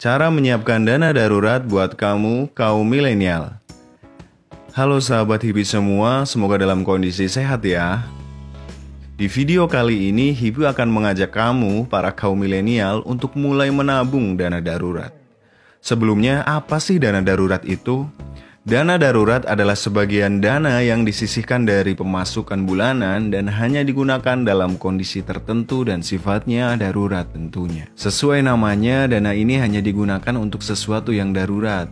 Cara menyiapkan dana darurat buat kamu, kaum milenial. Halo sahabat Hibi semua, semoga dalam kondisi sehat ya. Di video kali ini, Hibi akan mengajak kamu, para kaum milenial, untuk mulai menabung dana darurat. Sebelumnya, apa sih dana darurat itu? Dana darurat adalah sebagian dana yang disisihkan dari pemasukan bulanan dan hanya digunakan dalam kondisi tertentu dan sifatnya darurat tentunya. Sesuai namanya, dana ini hanya digunakan untuk sesuatu yang darurat.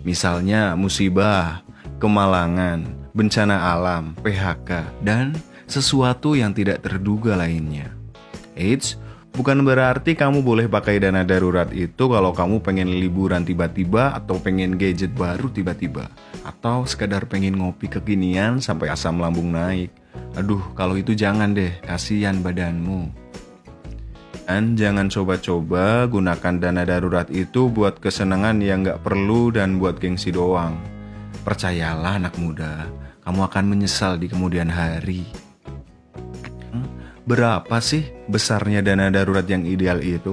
Misalnya musibah, kemalangan, bencana alam, PHK, dan sesuatu yang tidak terduga lainnya. Eits, bukan berarti kamu boleh pakai dana darurat itu kalau kamu pengen liburan tiba-tiba atau pengen gadget baru tiba-tiba. Atau sekadar pengen ngopi kekinian sampai asam lambung naik. Aduh, kalau itu jangan deh, kasihan badanmu. Dan jangan coba-coba gunakan dana darurat itu buat kesenangan yang gak perlu dan buat gengsi doang. Percayalah anak muda, kamu akan menyesal di kemudian hari. Berapa sih besarnya dana darurat yang ideal itu?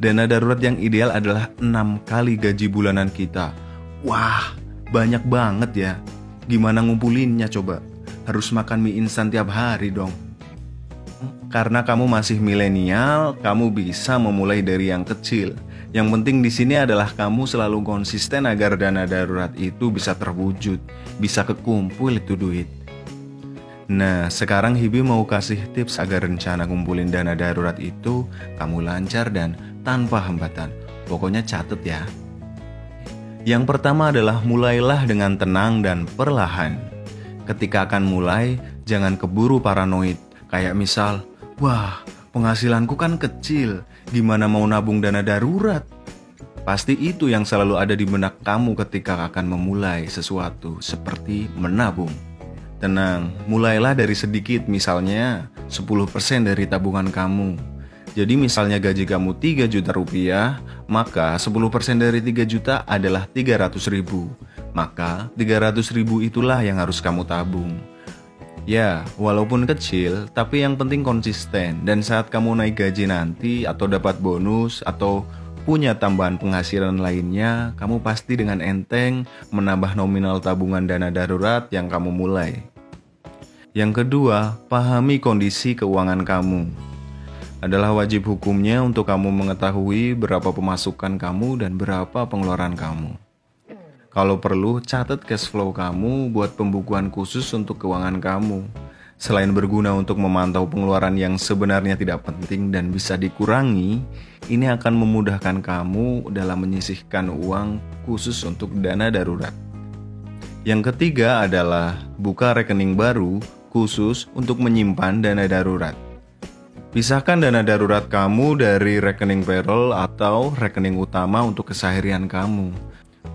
Dana darurat yang ideal adalah 6 kali gaji bulanan kita. Wah, banyak banget ya. Gimana ngumpulinnya coba? Harus makan mie instan tiap hari dong. Karena kamu masih milenial, kamu bisa memulai dari yang kecil. Yang penting di sini adalah kamu selalu konsisten agar dana darurat itu bisa terwujud, bisa kekumpul itu duit. Nah, sekarang Hibi mau kasih tips agar rencana kumpulin dana darurat itu kamu lancar dan tanpa hambatan. Pokoknya catet ya. Yang pertama adalah mulailah dengan tenang dan perlahan. Ketika akan mulai, jangan keburu paranoid. Kayak misal, wah, penghasilanku kan kecil, gimana mau nabung dana darurat? Pasti itu yang selalu ada di benak kamu ketika akan memulai sesuatu seperti menabung. Tenang, mulailah dari sedikit, misalnya 10% dari tabungan kamu. Jadi misalnya gaji kamu 3 juta rupiah, maka 10% dari 3 juta adalah 300 ribu. Maka 300 ribu itulah yang harus kamu tabung. Ya, walaupun kecil, tapi yang penting konsisten. Dan saat kamu naik gaji nanti, atau dapat bonus, atau punya tambahan penghasilan lainnya, kamu pasti dengan enteng menambah nominal tabungan dana darurat yang kamu mulai. Yang kedua, pahami kondisi keuangan kamu. Adalah wajib hukumnya untuk kamu mengetahui berapa pemasukan kamu dan berapa pengeluaran kamu. Kalau perlu, catat cash flow kamu buat pembukuan khusus untuk keuangan kamu. Selain berguna untuk memantau pengeluaran yang sebenarnya tidak penting dan bisa dikurangi, ini akan memudahkan kamu dalam menyisihkan uang khusus untuk dana darurat. Yang ketiga adalah buka rekening baru khusus untuk menyimpan dana darurat. Pisahkan dana darurat kamu dari rekening payroll atau rekening utama untuk keseharian kamu.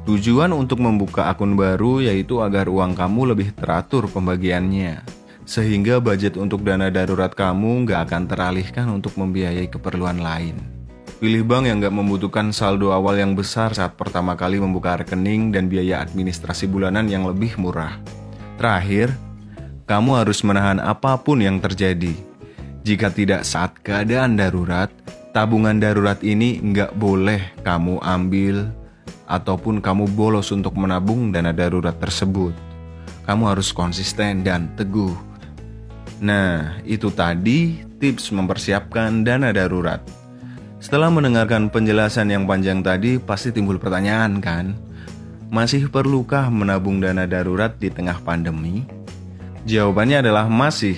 Tujuan untuk membuka akun baru yaitu agar uang kamu lebih teratur pembagiannya, sehingga budget untuk dana darurat kamu nggak akan teralihkan untuk membiayai keperluan lain. Pilih bank yang nggak membutuhkan saldo awal yang besar saat pertama kali membuka rekening dan biaya administrasi bulanan yang lebih murah. Terakhir, kamu harus menahan apapun yang terjadi. Jika tidak saat keadaan darurat, tabungan darurat ini nggak boleh kamu ambil ataupun kamu bolos untuk menabung dana darurat tersebut. Kamu harus konsisten dan teguh. Nah, itu tadi tips mempersiapkan dana darurat. Setelah mendengarkan penjelasan yang panjang tadi, pasti timbul pertanyaan kan? Masih perlukah menabung dana darurat di tengah pandemi? Jawabannya adalah masih.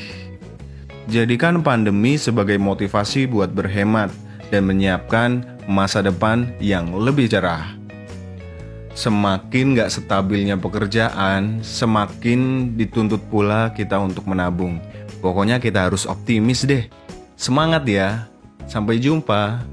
Jadikan pandemi sebagai motivasi buat berhemat dan menyiapkan masa depan yang lebih cerah. Semakin gak stabilnya pekerjaan, semakin dituntut pula kita untuk menabung. Pokoknya kita harus optimis deh. Semangat ya. Sampai jumpa.